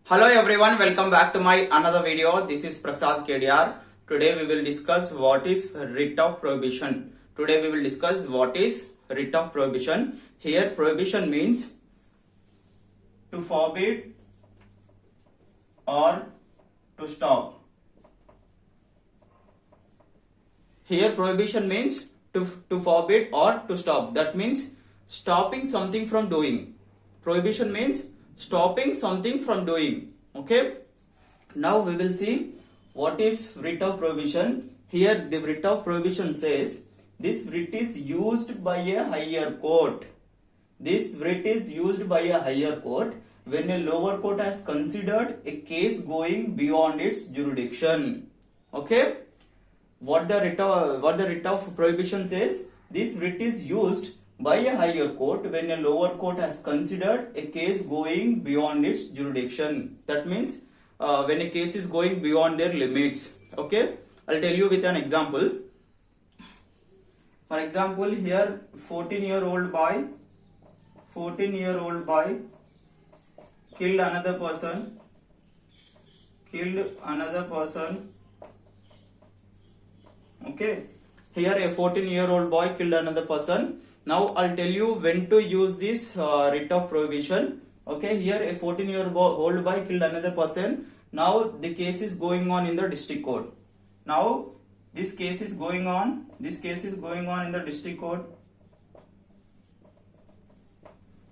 Hello everyone, welcome back to my another video. This is Prasad KDR. Today we will discuss what is writ of prohibition. Today we will discuss what is writ of prohibition. Here prohibition means to forbid or to stop. Here prohibition means to forbid or to stop. That means stopping something from doing. Prohibition means stopping something from doing. Okay, now we will see what is writ of prohibition. Here the writ of prohibition says this writ is used by a higher court. This writ is used by a higher court when a lower court has considered a case going beyond its jurisdiction. Okay, what the writ of prohibition says, this writ is used by a higher court when a lower court has considered a case going beyond its jurisdiction. That means when a case is going beyond their limits. Okay, I'll tell you with an example. For example, here 14-year-old boy killed another person. Okay, here a 14-year-old boy killed another person. Now I'll tell you when to use this writ of prohibition. Okay, here a 14-year-old boy killed another person. Now the case is going on in the district court. Now this case is going on in the district court.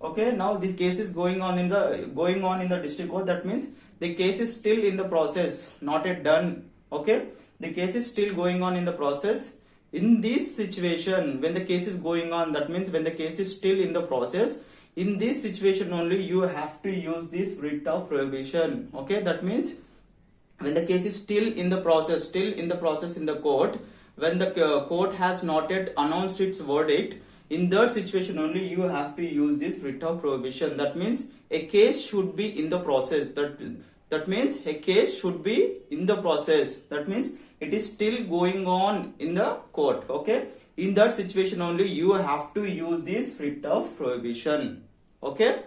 Okay, now the case is going on in the district court. That means the case is still in the process, not yet done. Okay, the case is still going on in the process. In this situation, when the case is going on, that means when the case is still in the process, in this situation only you have to use this writ of prohibition. Okay, that means when the case is still in the process in the court, when the court has not yet announced its verdict, in that situation only you have to use this writ of prohibition. That means a case should be in the process. That means a case should be in the process. That means it is still going on in the court. Okay, in that situation only you have to use this writ of prohibition. Okay,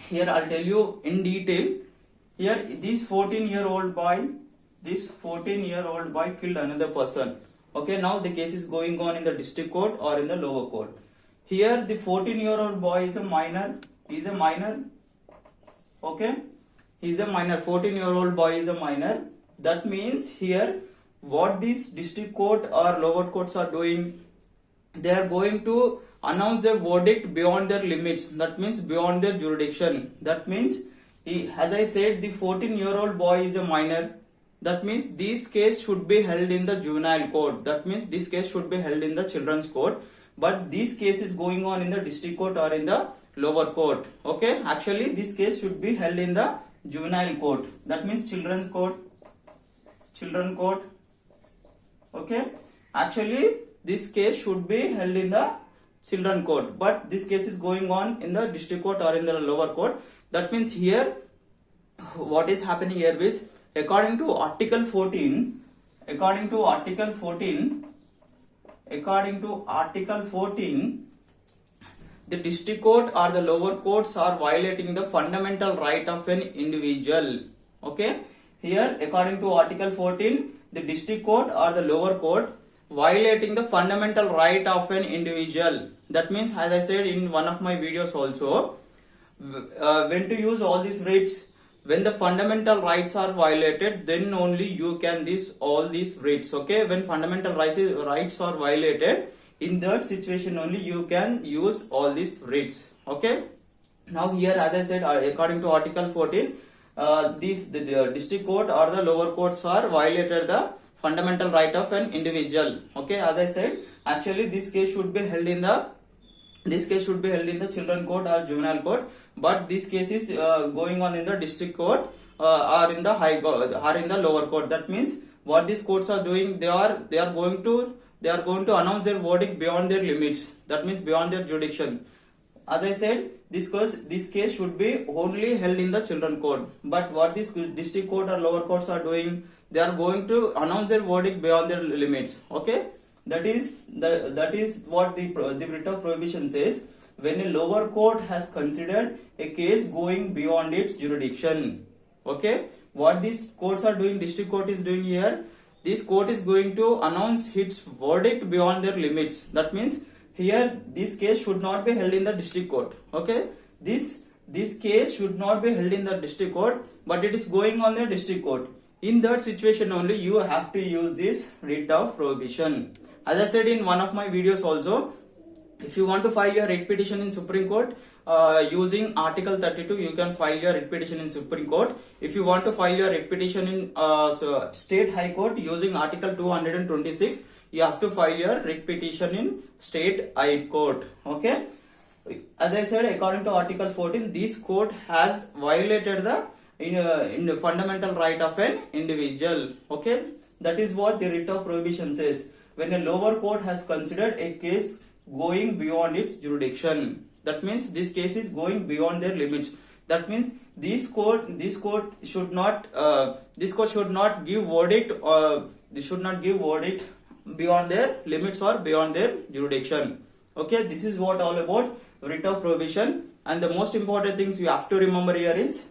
here I'll tell you in detail. Here this 14-year-old boy killed another person. Okay, now the case is going on in the district court or in the lower court. Here the 14-year-old boy is a minor. Okay, he's a minor. 14-year-old boy is a minor. That means here what this district court or lower courts are doing, they are going to announce their verdict beyond their limits. That means beyond their jurisdiction. That means as I said, the 14-year-old boy is a minor. That means this case should be held in the juvenile court. That means this case should be held in the children's court. But this case is going on in the district court or in the lower court. Okay, actually this case should be held in the juvenile court. That means children's court. Okay, actually this case should be held in the children court, but this case is going on in the district court or in the lower court. That means here what is happening here is, according to article 14, the district court or the lower courts are violating the fundamental right of an individual. Okay, here according to article 14, the district court or the lower court violating the fundamental right of an individual. That means, as I said in one of my videos also, when to use all these writs, when the fundamental rights are violated, then only you can all these writs. Okay, when fundamental rights are violated, in that situation only you can use all these writs. Okay, now here as I said, according to article 14, the district court or the lower courts are violated the fundamental right of an individual. Okay, as I said, actually this case should be held in the children court or juvenile court, but this case is going on in the district court or in the high court or in the lower court. That means what these courts are doing, they are going to announce their verdict beyond their limits. That means beyond their jurisdiction. As I said, this case should be only held in the children court, but what this district court or lower courts are doing, they are going to announce their verdict beyond their limits. Okay, that is what the writ of prohibition says. when a lower court has considered a case going beyond its jurisdiction. Okay, what these courts are doing, district court is doing here, this court is going to announce its verdict beyond their limits. That means here this case should not be held in the district court. Okay, this case should not be held in the district court, but it is going on the district court. In that situation only you have to use this writ of prohibition. As I said in one of my videos also, if you want to file your writ petition in Supreme Court using Article 32, you can file your writ petition in Supreme Court. If you want to file your writ petition in State High Court using Article 226, you have to file your writ petition in State High Court. Okay. As I said, according to Article 14, this court has violated the in the fundamental right of an individual. Okay, that is what the writ of prohibition says. When a lower court has considered a case going beyond its jurisdiction, that means this case is going beyond their limits. That means this court should not give verdict, they should not give verdict beyond their limits or beyond their jurisdiction. Okay, this is what all about writ of prohibition. And the most important things you have to remember here is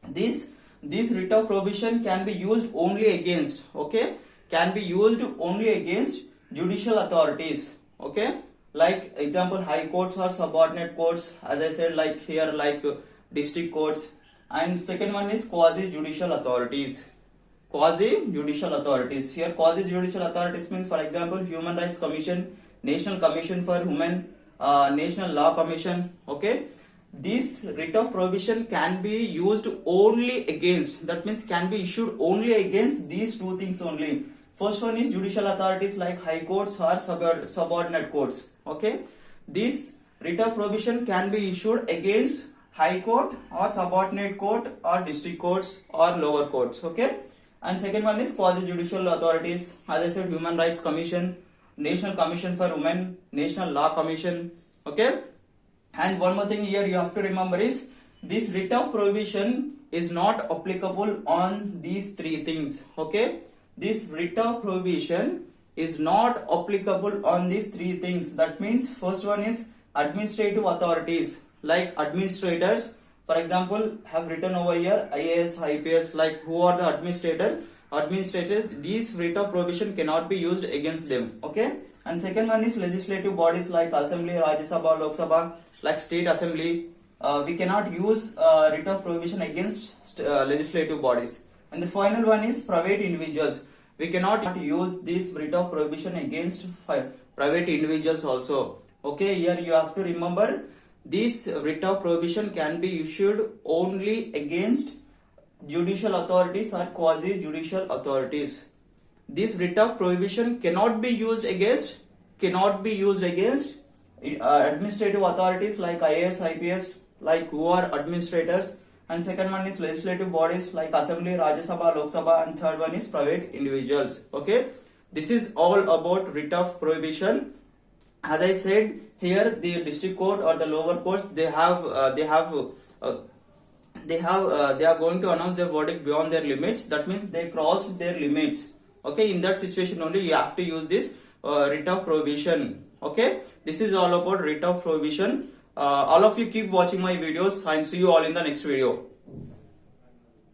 this writ of prohibition can be used only against, okay, can be used only against judicial authorities. Okay, like example, high courts or subordinate courts, as I said, like here, like district courts. And second one is quasi judicial authorities. Quasi judicial authorities, here quasi judicial authorities means, for example, Human Rights Commission, National Commission for Women, National Law Commission. Okay, this writ of prohibition can be used only against, that means can be issued only against these two things only. First one is judicial authorities like high courts or subordinate courts. Okay, this writ of prohibition can be issued against high court or subordinate court or district courts or lower courts. Okay, and second one is quasi judicial authorities, as I said, Human Rights Commission, National Commission for Women, National Law Commission. Okay, and one more thing here you have to remember is this writ of prohibition is not applicable on these three things. Okay, this writ of prohibition is not applicable on these three things. That means first one is administrative authorities, like administrators, for example, have written over here IAS, IPS, like who are the administrators, these writ of prohibition cannot be used against them. Okay, and second one is legislative bodies like Assembly, Rajya Sabha, Lok Sabha, like State Assembly. We cannot use writ of prohibition against legislative bodies. And the final one is private individuals. We cannot use this writ of prohibition against private individuals also. Okay, here you have to remember this writ of prohibition can be issued only against judicial authorities or quasi judicial authorities. This writ of prohibition cannot be used against administrative authorities like IAS, IPS, like who are administrators. And second one is legislative bodies like Assembly, Rajya Sabha, Lok Sabha, and third one is private individuals. Okay, this is all about writ of prohibition. As I said, here the district court or the lower courts, they are going to announce their verdict beyond their limits. That means they crossed their limits. Okay, in that situation only you have to use this writ of prohibition. Okay, this is all about writ of prohibition. All of you keep watching my videos and see you all in the next video.